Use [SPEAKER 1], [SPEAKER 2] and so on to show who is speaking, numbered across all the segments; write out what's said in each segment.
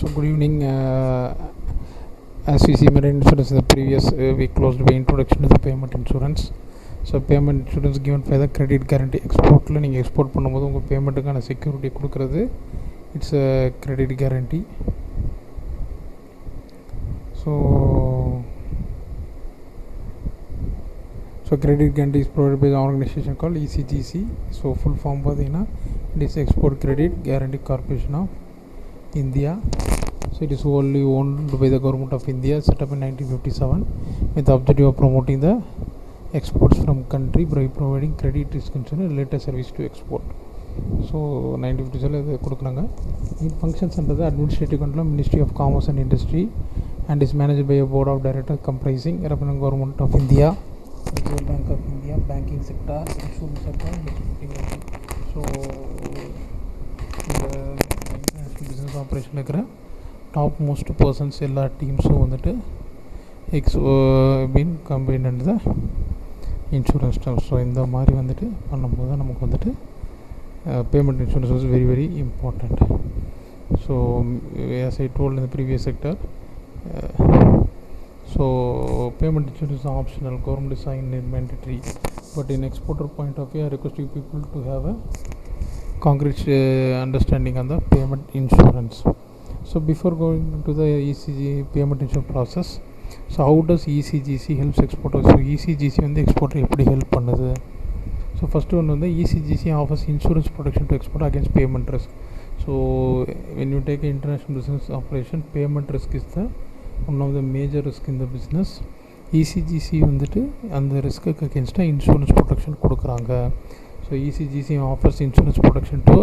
[SPEAKER 1] So good evening. As we see marine insurance in the previous we closed by introduction to the payment insurance. So payment insurance given by the credit guarantee exportல நீங்கள் export பண்ணும்போது உங்கள் பேமெண்ட்டுக்கான security கொடுக்குறது it's a credit guarantee. So credit guarantee is provided by the organization called ECGC. So full form பார்த்தீங்கன்னா it is Export Credit Guarantee Corporation of India. So it is wholly owned by the government of India, set up in 1957 with the objective of promoting the exports from country by providing credit risk insurance related service to export. So 1957 இது கொடுக்குறாங்க. It functions under the administrative control of Ministry of Commerce and Industry and is managed by a board of directors comprising representing government of India, Reserve Bank of India, banking sector, insurance sector, and exporting agent. So இந்த international business operation இருக்கிற top most persons எல்லா டீம்ஸும் வந்துட்டு been combined and the insurance terms. So இந்த மாதிரி வந்துட்டு பண்ணும்போது நமக்கு வந்துட்டு payment insurance was very very important. So as I told in the previous sector, so payment insurance is optional, government is signed in mandatory, but in exporter point of view I request you people to have a concrete understanding on the payment insurance. So before going to the ECG payment insurance process, so how does ECGC helps exporters? So ECGC வந்து exporter எப்படி help பண்ணுது? So first one வந்து ECGC offers insurance protection to exporter against payment risk. So when you take an international business operation, payment risk is the one of the major risk in the business. ECGC வந்துட்டு அந்த risk அகேன்ஸ்டாக insurance protection கொடுக்குறாங்க. So ECGC offers insurance protection to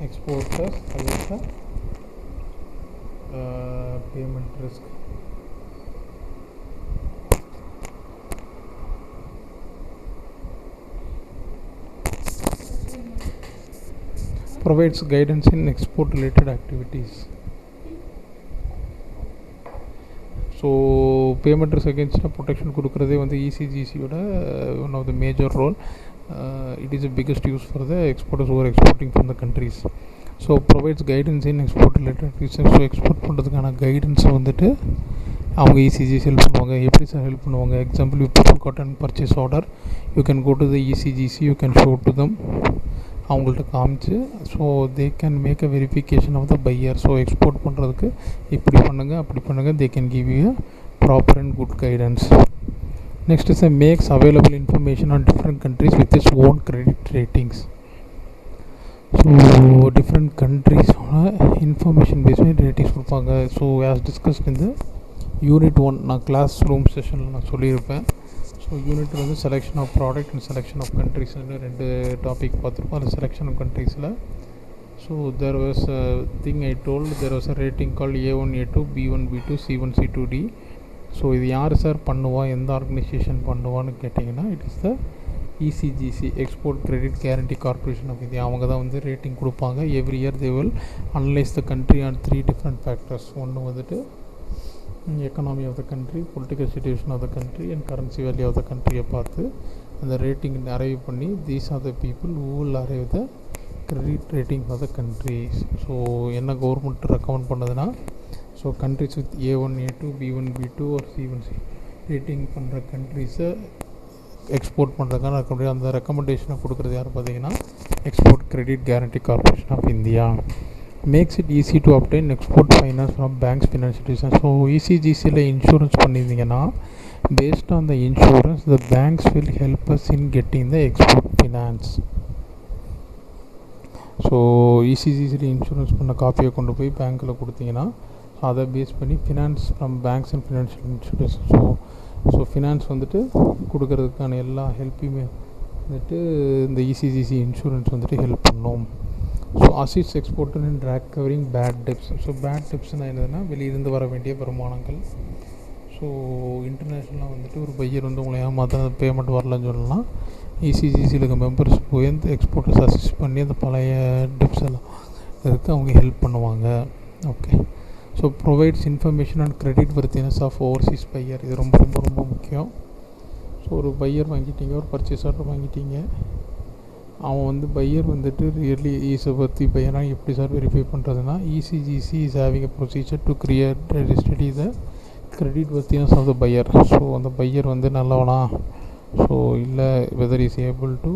[SPEAKER 1] exporters against the payment risk. Provides guidance in export related activities. So payment risk அகேன்ஸ்டாக protection கொடுக்குறதே வந்து இசிஜிசியோட one of the major role. It is the biggest use for the exporters over exporting from the countries. So provides guidance in export related activities. So export பண்ணுறதுக்கான கைடன்ஸை வந்துட்டு அவங்க ECGC help பண்ணுவாங்க. எப்படி சார் ஹெல்ப் பண்ணுவாங்க? Example you people got and purchase order, you can go to the ECGC, you can show to them, அவங்கள்ட்ட காமிச்சு so they can make a verification of the buyer. So export பண்ணுறதுக்கு இப்படி பண்ணுங்கள் அப்படி பண்ணுங்கள், they can give you proper and good guidance. Next is makes available information on different countries with its own credit ratings. So different கண்ட்ரீஸோட information base பண்ணி ratings கொடுப்பாங்க. So as discussed இந்த unit 1 நான் கிளாஸ் ரூம் செஷனில் நான் சொல்லியிருப்பேன். So unit வந்து selection of product and selection of கண்ட்ரீஸ்னு 2 டாபிக் பார்த்துருப்போம். அதில் செலெக்ஷன் ஆஃப் கண்ட்ரீஸில் so there was thing I told there was a rating call A1 A2 B1 B2 C1 C2 D. So இது யார் சார் பண்ணுவா, எந்த organisation பண்ணுவான்னு கேட்டிங்கன்னா it is the ECGC, export credit guarantee corporation of India. அவங்க தான் வந்து rating கொடுப்பாங்க. Every year they will analyse the country on 3 different factors. ஒன்று வந்துட்டு economy of the country, political situation of the country and currency value of the கண்ட்ரியை பார்த்து அந்த rating arrive பண்ணி these are the people who will arrive the credit rating of the countries. So என்ன government recommend பண்ணதுன்னா so countries with A1 A2 B1 B2 ஒரு C1 C rating பண்ணுற கண்ட்ரிஸை export பண்ணுறதுக்கான recommend அந்த ரெக்கமெண்டேஷனை கொடுக்குறது யார் பார்த்தீங்கன்னா export credit guarantee corporation of India. Makes it easy to obtain export finance from banks financial institution. So இசிஜிசியில் insurance பண்ணியிருந்தீங்கன்னா based on the insurance the banks will help us in getting the export finance. So இசிஜிசியில் insurance பண்ண காப்பியை கொண்டு போய் பேங்க்கில் கொடுத்தீங்கன்னா அதை பேஸ் பண்ணி finance from banks and financial institution so finance வந்துட்டு கொடுக்கறதுக்கான எல்லா ஹெல்ப்பையுமே வந்துட்டு இந்த இசிஜிசி இன்சூரன்ஸ் வந்துட்டு ஹெல்ப் பண்ணும். So assist exporter in recovering bad debts. So bad டெப்ஸ்னால் என்னதுன்னா வெளியிருந்து வர வேண்டிய வருமானங்கள். ஸோ இன்டர்நேஷ்னலாக வந்துட்டு ஒரு பையர் வந்து உங்களை ஏமாற்ற பேமெண்ட் வரலன்னு சொல்லலாம், இசிஜிசியில் இருக்க மெம்பர்ஸ் போய் அந்த எக்ஸ்போர்ட்டர்ஸ் அசிஸ்ட் பண்ணி அந்த பழைய டெப்ஸ் எல்லாம் இதுக்கு அவங்க ஹெல்ப் பண்ணுவாங்க. Okay. So provides information and credit worthiness of overseas buyer. இது ரொம்ப ரொம்ப ரொம்ப முக்கியம். ஸோ ஒரு பையர் வாங்கிட்டீங்க, ஒரு பர்ச்சேஸ் ஆர்டர் வாங்கிட்டீங்க, அவன் வந்து பையர் வந்துட்டு ரியர்லி ஈஸை பற்றி பையனா எப்படி சார் வெரிஃபை பண்ணுறதுனா ECGC is having a procedure to create study the credit worthiness of the buyer. So அந்த பையர் வந்து நல்லவனா, ஸோ இல்லை whether is able to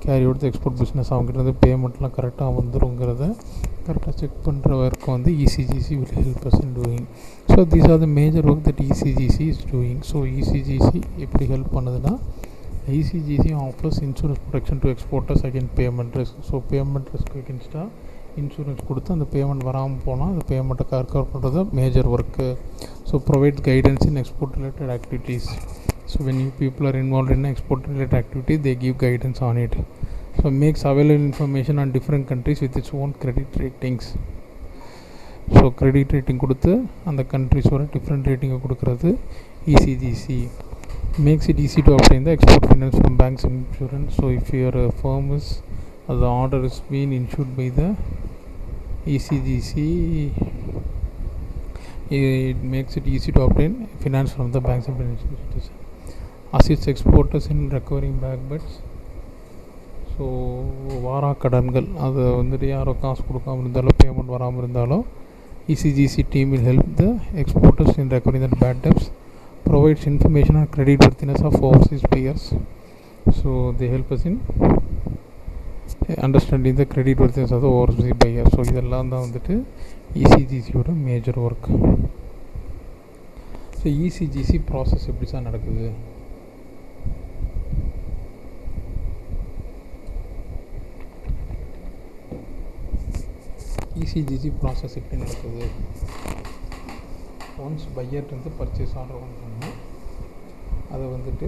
[SPEAKER 1] carry out the export business, அவங்ககிட்ட பேமெண்ட்லாம் கரெக்டாக வந்துருங்கிறத கரெக்டாக செக் பண்ணுற ஒர்க் வந்து ECGC will help us in doing. So these are the major work that ECGC is doing. So ECGC எப்படி ஹெல்ப் பண்ணுதுன்னா ICGC offers insurance protection to exporters against payment risk. So payment risk அகேன்ஸ்டாக insurance கொடுத்து அந்த payment வராமல் போனால் அந்த பேமெண்ட்டை cover பண்ணுறது major work. So provide guidance in export related activities. So when you people are involve in export related activity they give guidance on it. So makes available information on different countries with its own credit ratings. So credit rating கொடுத்து அந்த கண்ட்ரிஸோட different ரேட்டிங்கை கொடுக்குறது ECGC. Makes it easy to obtain the export finance from banks and insurance. So if your firm is the order is being insured by the ECGC, it makes it easy to obtain finance from the banks and financial institutions. Assists exporters in recovering back debts. So வாரா கடன்கள் அதை வந்துட்டு யாரோ காசு கொடுக்காமல் இருந்தாலும் payment வராமல் இருந்தாலும் ECGC team will help the exporters in recovering the bad debts. Provides information on credit worthiness of overseas buyers. So they help us in understanding the credit worthiness of the overseas buyers. So இதெல்லாம் தான் வந்துட்டு இசிஜிசியோட மேஜர் ஒர்க். So ECGC process எப்படி sir நடக்குது? ECGC process எப்படி நடக்குது? ஒன்ஸ் பையர்ட்டு பர்ச்சேஸ் ஆர்டர் பண்ணோம்னா அதை வந்துட்டு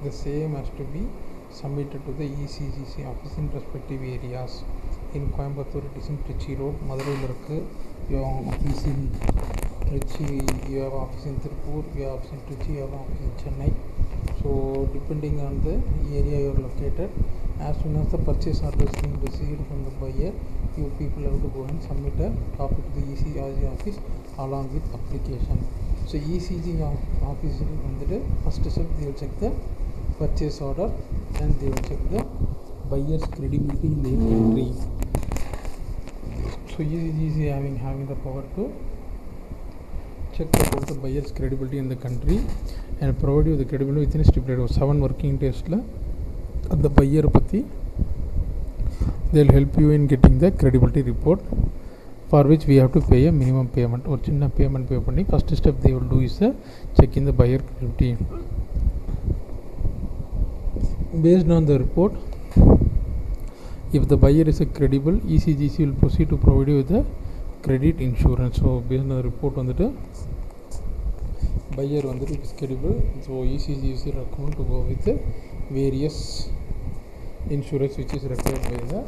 [SPEAKER 1] the same has to be submitted to the ECGC office in respective areas. In Coimbatore it is in Trichy Road. மதுரையில் இருக்குது. You have office in Trichy, you have office in Tirupur, you have office in Trichy, you have office in Chennai. So depending on the area you are located, as soon as the purchase order is being received from the buyer, you people have to go and submit a copy to the ECGC office along with application. So ECG office வந்துட்டு first step they will check the purchase order and they will check the buyer's credibility in their country. So ECG is having the power to check about the buyer's credibility in the country and provide you the credibility within a stipulated 7 working days la the buyer பற்றி they will help you in getting the credibility report, for which we have to pay a minimum payment. ஒரு சின்ன payment பே பண்ணி first step they will do is checking the buyer credibility. Based on the report, if the buyer is a credible, ECGC will proceed to provide you with the credit insurance. So based on the report வந்துட்டு buyer வந்துட்டு is credible, so ECGC recommend to go with the various insurance which is required by the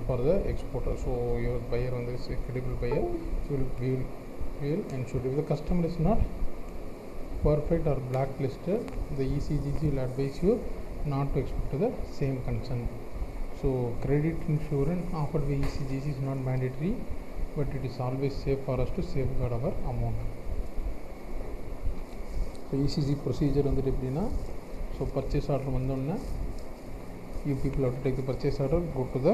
[SPEAKER 1] for the exporter. So your buyer on this credible buyer, so we will ensure if the customer is not perfect or blacklisted, the ECGC will advise you not to export to the same concern. So credit insurance offered by ECGC is not mandatory, but it is always safe for us to safeguard our amount. So ECG procedure வந்துட்டு எப்படின்னா, so purchase order வந்தோடனே you people have to take the purchase order, go to the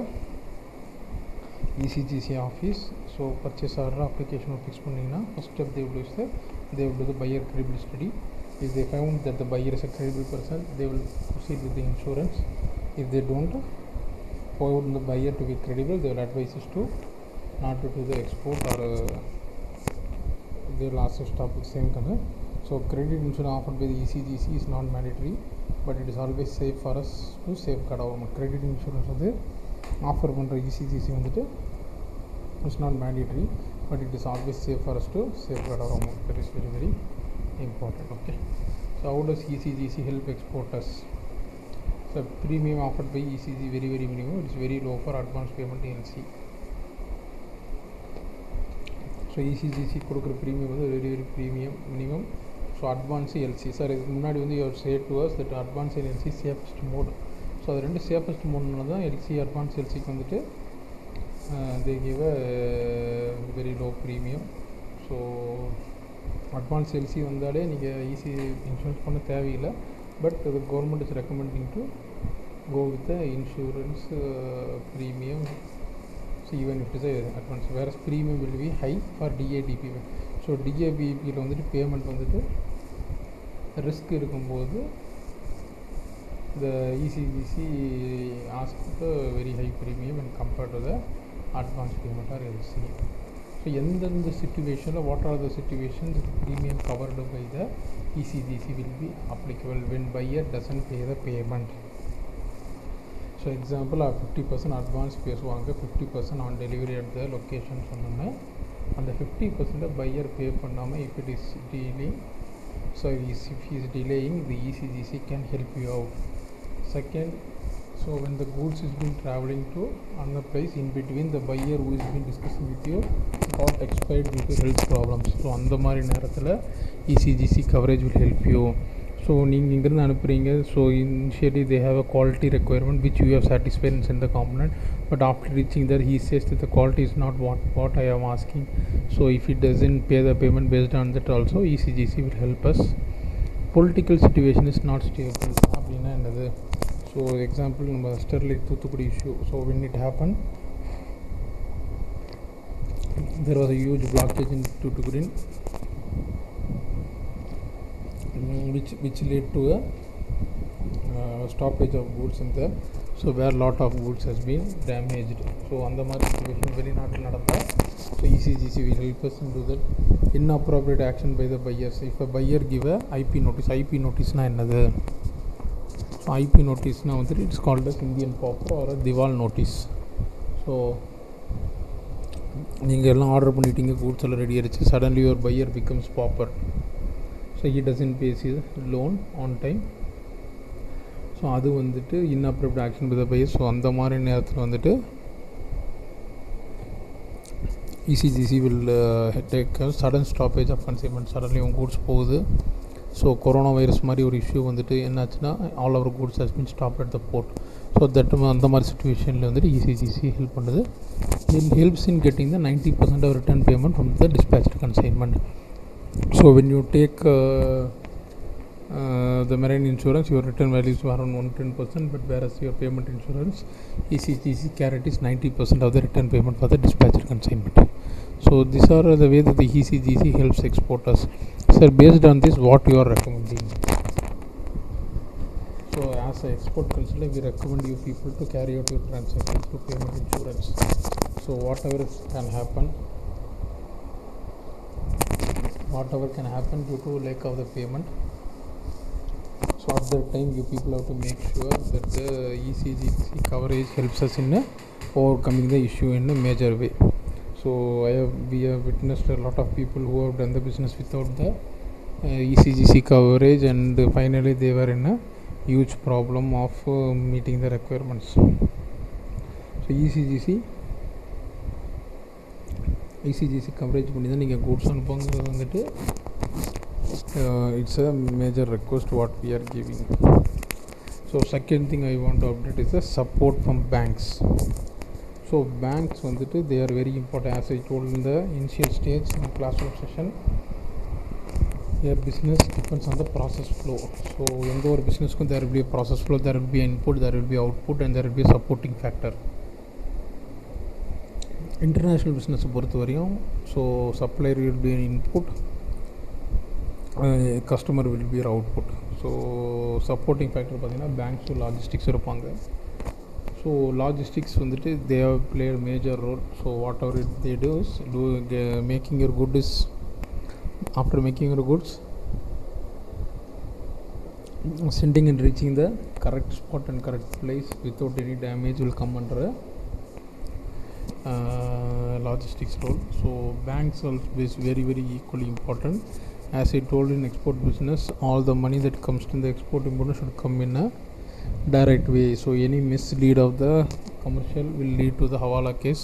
[SPEAKER 1] ECGC office. So purchase order application fix பண்ணிங்கன்னா first step they will do the buyer credibility study. If they found that the buyer is a credible person, they will proceed with the insurance. If they don't found the buyer to be credible, they will advise us to not to do the export, or they will ask us to stop with same concern. So credit insurance offered by the ECGC is not mandatory, but it is always safe for us to safeguard our credit insurance. வந்து offer பண்ணுற ECGC வந்துட்டு it's not mandatory, but it is always safe for us to safeguard our amount. That is very very important. Okay, so how does ECGC help exporters? So premium offered by ECG very very minimum, it is very low for advance payment LC. So ECGC கொடுக்குற premium வந்து very very premium minimum. So advance LC sir இதுக்கு முன்னாடி வந்து your say to us that advance and LC safest mode. So அது ரெண்டு safest மோட்னால தான் LC advance எல்சிக்கு வந்துட்டு they give a very low premium. So advance LC வந்தாலே நீங்கள் ஈஸி இன்சூரன்ஸ் பண்ண தேவையில்லை, பட் அது government is recommending to go with the insurance premium. So even if it is a advance, whereas premium will be high for DADP. So டிஏபிபியில் வந்துட்டு payment வந்துட்டு risk இருக்கும்போது the ECGC asks the very high premium when compared to the advance payment or LC. So எந்தெந்த situationல what are the situations the premium covered by the ECGC will be applicable when buyer doesn't pay the payment. So example 50% advance பேசுவாங்க, 50% on delivery at the location சொன்னோன்னா அந்த 50% buyer pay பண்ணாமல் if it is delaying, so if he is delaying, the ECGC can help you out. Second, so when the goods is been traveling to another place, in between the buyer who is been discussing with you got expired due to health problems, so அந்த மாதிரி நேரத்தில் ECGC coverage will help you. So நீங்கள் இங்கேருந்து அனுப்புகிறீங்க, so initially they have a quality requirement which you have satisfied and send the component, but after reaching there he says that the quality is not what I am asking. So if he doesn't pay the payment based on that also, ECGC will help us. Political situation is not stable அப்படின்னா என்னது? So example நம்ம Sterlite Thoothukudi issue. So when it happened, there was a huge blockage in Tuticorin, which led to a stoppage of goods in there. So where lot of goods has been damaged. So அந்த மாதிரி situation வெளிநாட்டில் நடந்தால், so ECGC will help us into that. Inappropriate action by the buyers. If a buyer give a IP notice, IP noticeனா என்னது? So IP noticeனா வந்துட்டு it's called as Indian pauper or a Diwal notice. So நீங்கள் எல்லாம் order பண்ணிட்டீங்க, goods எல்லாம் ready ஆகிடுச்சு, suddenly your buyer becomes pauper. So he doesn't pay his loan on time. So அது வந்துட்டு inappropriate action by the buyer. So அந்த மாதிரி நேரத்தில் வந்துட்டு ECGC will take a sudden stoppage of consignment. Suddenly உங்கள் goods போகுது. So corona virus மாதிரி ஒரு இஷ்யூ வந்துட்டு என்னாச்சுன்னா all our goods has been stop at the port. So that அந்த மாதிரி சுச்சுவேஷனில் வந்துட்டு ECGC ஹெல்ப் பண்ணுது. Helps in getting the 90% of return payment from the dispatched consignment. So when you take the marine insurance, your return value is around 110%, but whereas your payment insurance, ECGC guarantees 90% of the return payment for the dispatched consignment. So these are the way that the ECGC helps exporters. Sir, based on this, what you are recommending? So as an export consultant, we recommend you people to carry out your transactions through payment insurance. So whatever can happen due to lack of the payment, so at that time you people have to make sure that the ECGC coverage helps us in overcoming the issue in a major way. So we have witnessed a lot of people who have done the business without the ECGC coverage, and finally they were in a huge problem of meeting the requirements. So ECGC coverage பண்ணி தான் நீங்கள் goods அனுப்புங்கிறது வந்துட்டு it's a major request what we are giving. So second thing I want to update is the support from banks. So banks வந்துட்டு they are very important, as I told in the initial stage in the classroom session. Your business depends on the process flow. So எந்த ஒரு பிஸ்னஸ்க்கும் there will be a process flow, there will be input, there will be output, and there will be a supporting factor. International business பொறுத்த வரையும், so supplier will be an input, customer will be your output. So supporting factor பார்த்தீங்கன்னா banks logistics இருப்பாங்க. So logistics வந்துட்டு they have played a major role. So whatever they do is making your goods, after making your goods, sending and reaching the correct spot and correct place without any damage will come under logistics role. So banks also is very equally important. As I told in export business, all the money that comes to the export import should come in a direct way. So any mislead of the commercial will lead to the hawala case.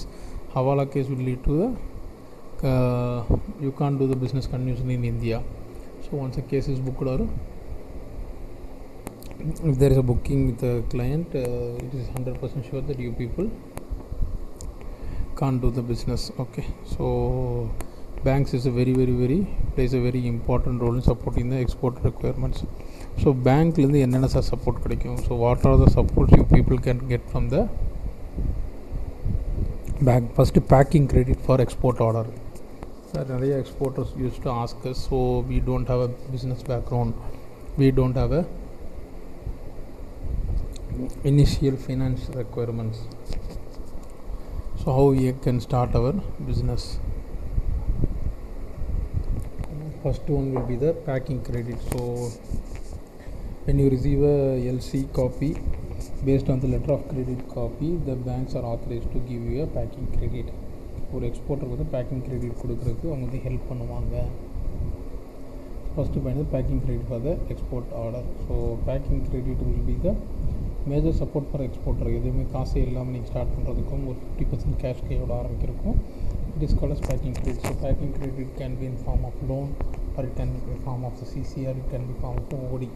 [SPEAKER 1] Hawala case will lead to the you can't do the business continuously in India. So once a case is booked, or if there is a booking with the client, it is 100% sure that you people can't do the business. Okay, so banks is a very plays a very important role in supporting the export requirements. So பேங்க்லேருந்து என்னென்ன sir support கிடைக்கும்? So what are the supports you people can get from the bank? First packing credit for export order. Sir நிறைய exporters use to ask us, so we don't have a business background, we don't have a initial finance requirements, so how we can start our business? First one will be the packing credit. So when you receive a LC copy, based on the letter of credit copy, the banks are authorized to give you a packing credit. ஒரு எக்ஸ்போர்ட்டருக்கு வந்து packing credit கொடுக்குறதுக்கு அவங்க வந்து help பண்ணுவாங்க. First point packing credit for the export order. So packing credit will be the major support for exporter. எதுவுமே காசே இல்லாமல் நீங்கள் ஸ்டார்ட் பண்ணுறதுக்கும் ஒரு 50% கேஷ் கையோட ஆரம்பிக்கிறதுக்கும் it is called as packing credit. So packing credit can be in form of loan, or it can be form of CCR, it can be form of OD.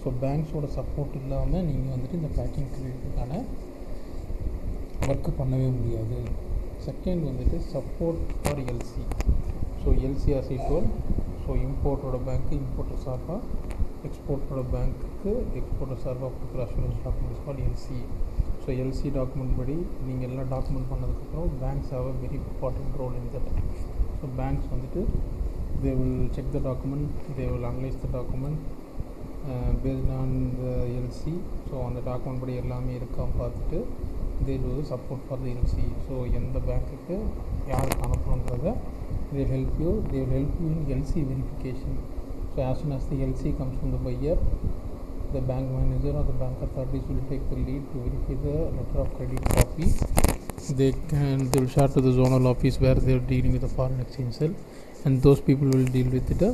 [SPEAKER 1] So பேங்க்ஸோட support இல்லாமல் நீங்கள் வந்துட்டு இந்த packing கிரெடிட்டுக்கான work பண்ணவே முடியாது. Second வந்துட்டு support for LC. So LC as I told, so இம்போர்ட்டோட பேங்க்கு இம்போர்ட்டர் சார்பாக, எக்ஸ்போர்ட்டோட பேங்க்குக்கு எக்ஸ்போர்ட்டர் சார்பாக கொடுக்குற assurance documents for LC. So LC document படி நீங்கள் எல்லாம் டாக்குமெண்ட் பண்ணதுக்கப்புறம் banks have a very important role in that. So banks வந்துட்டு they will check the document, they will analyse the document based on the LC. So அந்த document படி எல்லாமே இருக்கான்னு பார்த்துட்டு they do the support for the LC. So எந்த பேங்க்குக்கு யாருக்கு அனுப்பணுன்றத they will help you in LC verification. So as soon as the LC comes from the buyer, the bank manager or the bank authorities will take the lead to verify the letter of credit copy. They will share to the zonal office where they are dealing with the foreign exchange sale, and those people will deal with the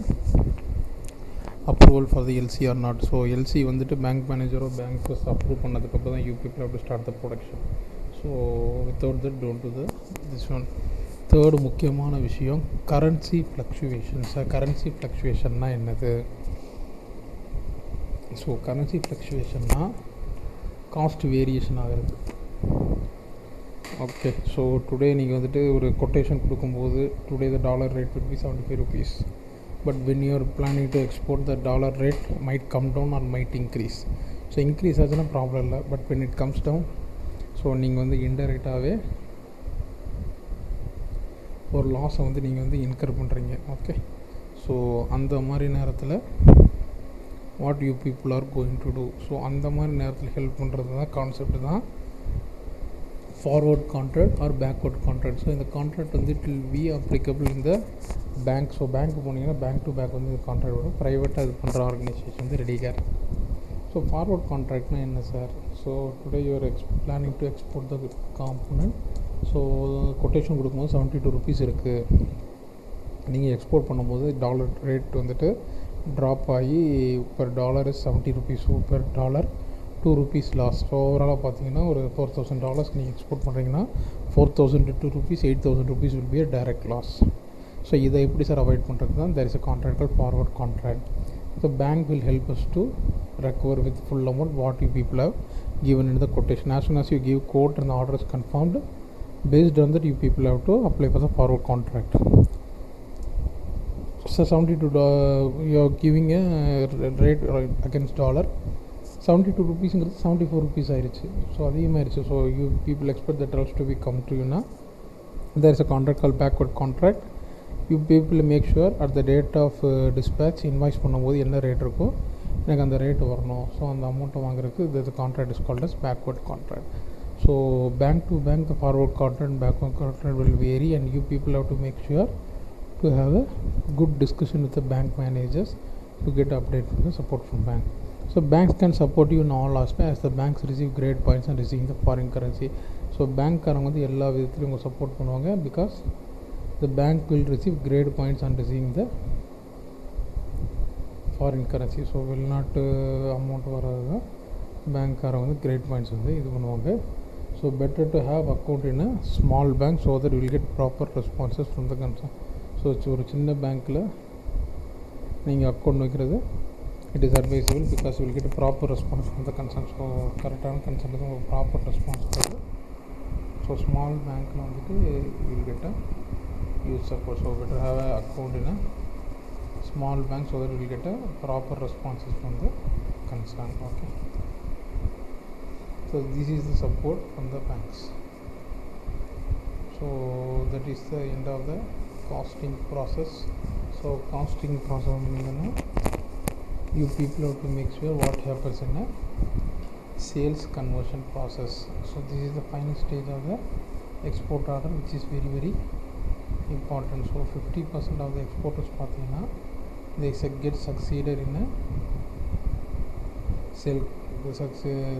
[SPEAKER 1] approval for the LC or not. So LC வந்துட்டு bank மேனேஜரோ banks approve பண்ணதுக்கப்புறம் தான் you people have to start the production. So without that don't to the this one. Third முக்கியமான விஷயம் currency fluctuations. Currency ஃப்ளக்சுவேஷன்னா என்னது? So currency ஃப்ளக்சுவேஷன்னா cost variation ஆகிறது. Okay, so today நீங்கள் வந்துட்டு ஒரு கொட்டேஷன் கொடுக்கும்போது today the dollar rate will be 75 rupees. But when you are planning to export, the dollar rate might come down or might increase. So increase ஆச்சுன்னா problem இல்லை, but when it comes down, so நீங்கள் வந்து இன்டெரக்டாகவே ஒரு லாஸை வந்து நீங்கள் வந்து in her பண்ணுறீங்க. ஓகே, ஸோ அந்த மாதிரி நேரத்தில் what you people are going to do? So அந்த மாதிரி நேரத்தில் ஹெல்ப் பண்ணுறது தான் கான்செப்ட் தான் forward contract or backward contract. So இந்த கான்ட்ராக்ட் வந்து இட் வில் பி அப்ளிகபிள் இந்த பேங்க். ஸோ பேங்க்கு போனீங்கன்னா பேங்க் டு பேங்க் வந்து இந்த கான்ட்ராக்ட் வரும். ப்ரைவேட்டாக இது பண்ணுற ஆர்கனைசேஷன் வந்து ரெடியாக. ஸோ ஃபார்வர்ட் கான்ட்ராக்ட்னா என்ன sir? So today you are planning to export the component. So quotation கொடுக்கும்போது 72 rupees இருக்குது. நீங்கள் எக்ஸ்போர்ட் பண்ணும்போது டாலர் ரேட் வந்துட்டு ட்ராப் ஆகி per dollar is 70 rupees. So per dollar 2 rupees loss. So ஓவராலாக பார்த்தீங்கன்னா ஒரு $4,000 நீங்கள் எக்ஸ்போர்ட் பண்ணுறீங்கன்னா 4,000 to 2 rupees 8,000 rupees will be a direct loss. So இதை எப்படி சார் அவாய்ட் பண்ணுறது தான் there is a contract called forward contract. The bank will help us to recover with full amount what you people have given in the quotation. As soon as you give quote and the order is confirmed, based on that you people have to apply for the forward contract. So 72 you are giving a rate against dollar 72 rupeesங்கிறது 74 rupees ஆயிடுச்சு. So அதிகமாகிடுச்சு. So you people expect that also to be come to யூனா there is a contract called backward contract. You people make sure at the date of dispatch invoice பண்ணும்போது என்ன rate இருக்கோ எனக்கு அந்த rate வரணும். So அந்த அமௌண்ட்டை வாங்குறதுக்கு the contract is called as backward contract. So bank to bank the forward contract and backward contract will vary, and you people have to make sure to have a good discussion with the bank managers to get update from the support from bank. So banks can support you in all aspects as the banks receive grade points and receiving the foreign currency. So bank காரங்க வந்து எல்லா விதத்துலையும் உங்கள் support பண்ணுவாங்க because the bank will receive grade points on receiving the foreign currency. So வெளிநாட்டு amount வர்றது தான் பேங்க்காரங்க வந்து கிரேட் பாயிண்ட்ஸ் வந்து இது பண்ணுவாங்க. So better to have account in a small bank so that will get proper responses from the concern. So ஒரு சின்ன பேங்க்கில் நீங்கள் அக்கௌண்ட் வைக்கிறது it is advisable because you will get a proper response from the concern. So கரெக்டான concern தான் ஒரு proper response வருது. So small பேங்க்கில் வந்துட்டு will get a use support. So better have a account in a small bank so that we will get a proper responses from the concerned. Okay, so this is the support from the banks. So that is the end of the costing process. So costing process meaning you people have to make sure what happens in a sales conversion process. So this is the final stage of the export order, which is very very important. So 50% of the exporters பார்த்தீங்கன்னா they get succeeded in a sale,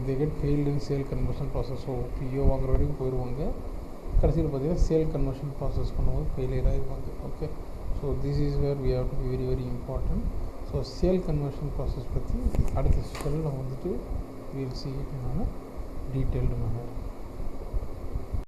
[SPEAKER 1] they get failed in sale conversion process. So PO வாங்குற வரைக்கும் போயிடுவாங்க, கடைசியில் பார்த்தீங்கன்னா sale conversion process பண்ணும்போது failure ஆகிடுவாங்க. Okay, so this is where we have to be very very important. So sale conversion process பற்றி அடுத்த செஷனில் வந்துட்டு we'll see it in detailed manor.